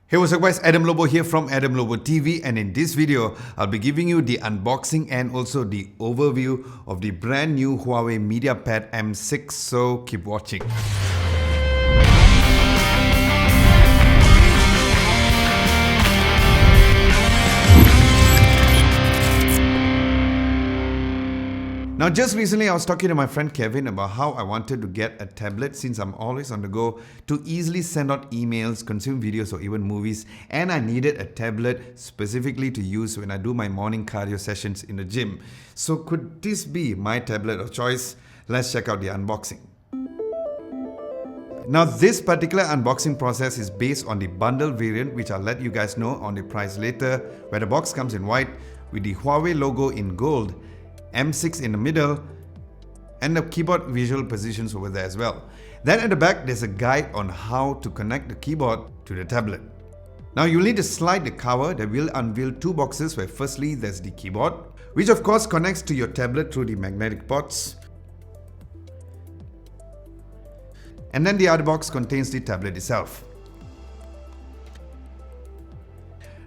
Hey, what's up guys, Adam Lobo here from Adam Lobo TV, and in this video, I'll be giving you the unboxing and also the overview of the brand new Huawei MediaPad M6, so keep watching. Now, just recently I was talking to my friend Kevin about how I wanted to get a tablet since I'm always on the go to easily send out emails, consume videos or even movies, and I needed a tablet specifically to use when I do my morning cardio sessions in the gym. So could this be my tablet of choice? Let's check out the unboxing. Now, this particular unboxing process is based on the bundle variant, which I'll let you guys know on the price later, where the box comes in white with the Huawei logo in gold, M6 in the middle, and the keyboard visual positions over there as well. Then at the back, there's a guide on how to connect the keyboard to the tablet. Now you'll need to slide the cover that will unveil two boxes, where firstly there's the keyboard, which of course connects to your tablet through the magnetic ports. And then the other box contains the tablet itself.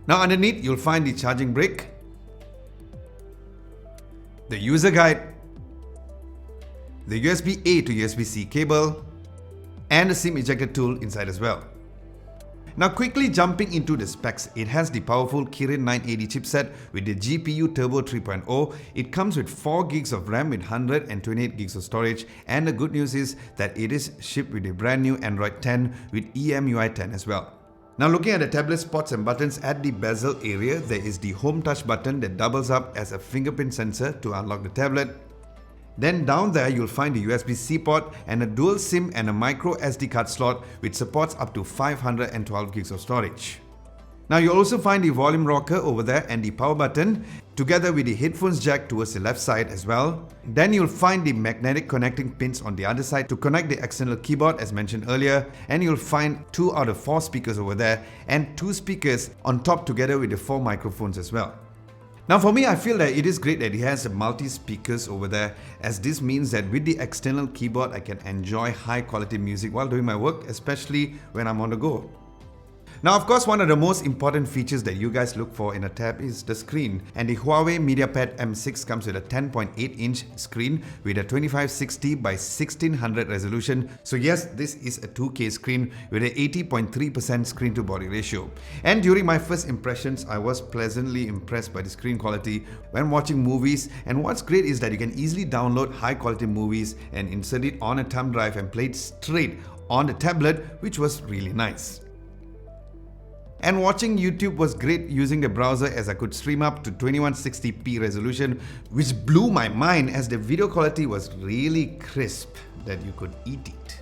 Now underneath you'll find the charging brick, the user guide, the USB-A to USB-C cable, and the SIM ejector tool inside as well. Now quickly jumping into the specs, it has the powerful Kirin 980 chipset with the GPU Turbo 3.0. It comes with 4 gigs of RAM with 128 gigs of storage, and the good news is that it is shipped with a brand new Android 10 with EMUI 10 as well. Now looking at the tablet spots and buttons, at the bezel area, there is the home touch button that doubles up as a fingerprint sensor to unlock the tablet. Then down there you'll find the USB-C port and a dual SIM and a micro SD card slot which supports up to 512 gigs of storage. Now you'll also find the volume rocker over there and the power button, together with the headphones jack towards the left side as well. Then you'll find the magnetic connecting pins on the other side to connect the external keyboard as mentioned earlier, and you'll find 2 out of 4 speakers over there and 2 speakers on top together with the 4 microphones as well. Now for me, I feel that it is great that it has multi-speakers over there, as this means that with the external keyboard I can enjoy high quality music while doing my work, especially when I'm on the go. Now of course, one of the most important features that you guys look for in a tab is the screen, and the Huawei MediaPad M6 comes with a 10.8-inch screen with a 2560 by 1600 resolution. So yes, this is a 2K screen with a 80.3% screen to body ratio. And during my first impressions, I was pleasantly impressed by the screen quality when watching movies, and what's great is that you can easily download high quality movies and insert it on a thumb drive and play it straight on the tablet, which was really nice. And watching YouTube was great using the browser, as I could stream up to 2160p resolution, which blew my mind as the video quality was really crisp that you could eat it.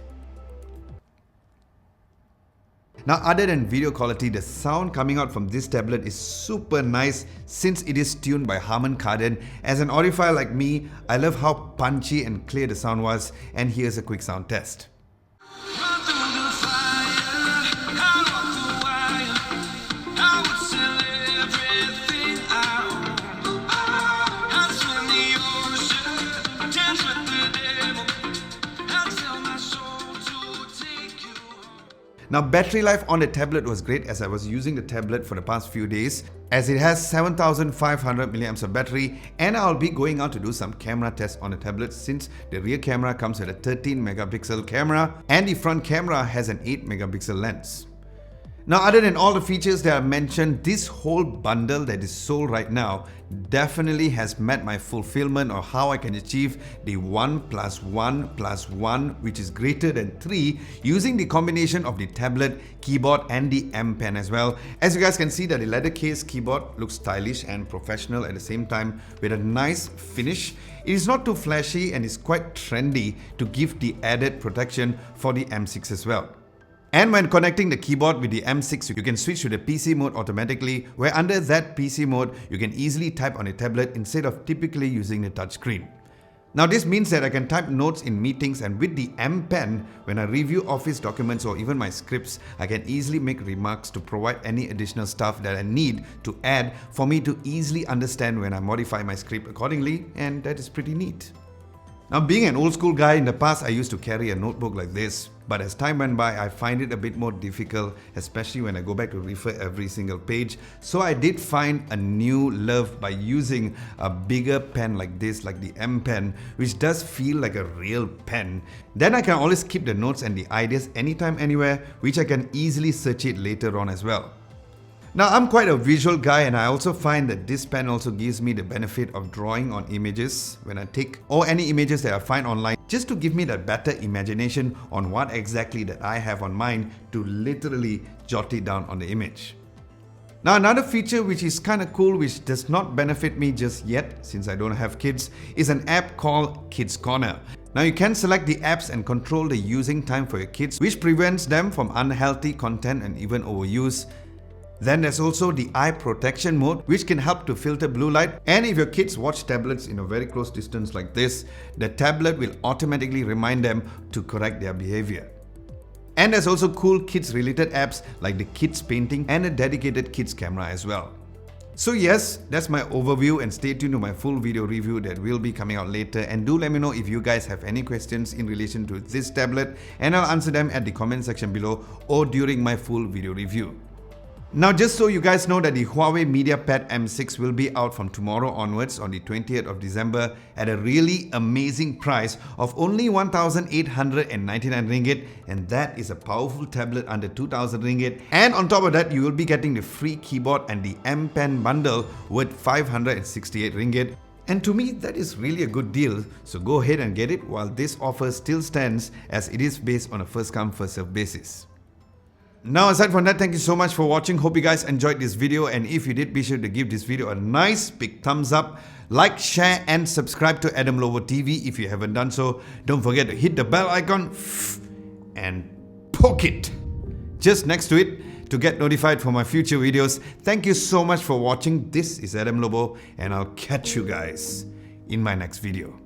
Now other than video quality, the sound coming out from this tablet is super nice since it is tuned by Harman Kardon. As an audiophile like me, I love how punchy and clear the sound was, and here's a quick sound test. Now battery life on the tablet was great, as I was using the tablet for the past few days, as it has 7500 mAh of battery, and I'll be going out to do some camera tests on the tablet since the rear camera comes with a 13 megapixel camera and the front camera has an 8 megapixel lens. Now other than all the features that I mentioned, this whole bundle that is sold right now definitely has met my fulfillment of how I can achieve the 1 + 1 + 1, which is greater than 3, using the combination of the tablet, keyboard and the M Pen as well. As you guys can see that the leather case keyboard looks stylish and professional at the same time with a nice finish. It is not too flashy and is quite trendy to give the added protection for the M6 as well. And when connecting the keyboard with the M6, you can switch to the PC mode automatically, where under that PC mode, you can easily type on a tablet instead of typically using the touchscreen. Now this means that I can type notes in meetings, and with the M Pen, when I review office documents or even my scripts, I can easily make remarks to provide any additional stuff that I need to add for me to easily understand when I modify my script accordingly, and that is pretty neat. Now, being an old school guy, in the past I used to carry a notebook like this, but as time went by I find it a bit more difficult, especially when I go back to refer every single page. So I did find a new love by using a bigger pen like this, like the M pen, which does feel like a real pen. Then I can always keep the notes and the ideas anytime, anywhere, which I can easily search it later on as well. Now, I'm quite a visual guy, and I also find that this pen also gives me the benefit of drawing on images when I take, or any images that I find online, just to give me that better imagination on what exactly that I have on mind to literally jot it down on the image. Now, another feature which is kind of cool, which does not benefit me just yet since I don't have kids, is an app called Kids Corner. Now, you can select the apps and control the using time for your kids, which prevents them from unhealthy content and even overuse. Then there's also the eye protection mode, which can help to filter blue light, and if your kids watch tablets in a very close distance like this, the tablet will automatically remind them to correct their behavior. And there's also cool kids related apps like the kids painting and a dedicated kids camera as well. So yes, that's my overview, and stay tuned to my full video review that will be coming out later, and do let me know if you guys have any questions in relation to this tablet, and I'll answer them at the comment section below or during my full video review. Now, just so you guys know that the Huawei MediaPad M6 will be out from tomorrow onwards on the 20th of December at a really amazing price of only 1,899 ringgit, and that is a powerful tablet under 2,000 ringgit. And on top of that, you will be getting the free keyboard and the M Pen bundle worth 568 ringgit. And to me, that is really a good deal, so go ahead and get it while this offer still stands, as it is based on a first come first serve basis. Now, aside from that, thank you so much for watching. Hope you guys enjoyed this video, and if you did, be sure to give this video a nice big thumbs up, like, share and subscribe to Adam Lobo TV if you haven't done so. Don't forget to hit the bell icon and poke it just next to it to get notified for my future videos. Thank you so much for watching. This is Adam Lobo, and I'll catch you guys in my next video.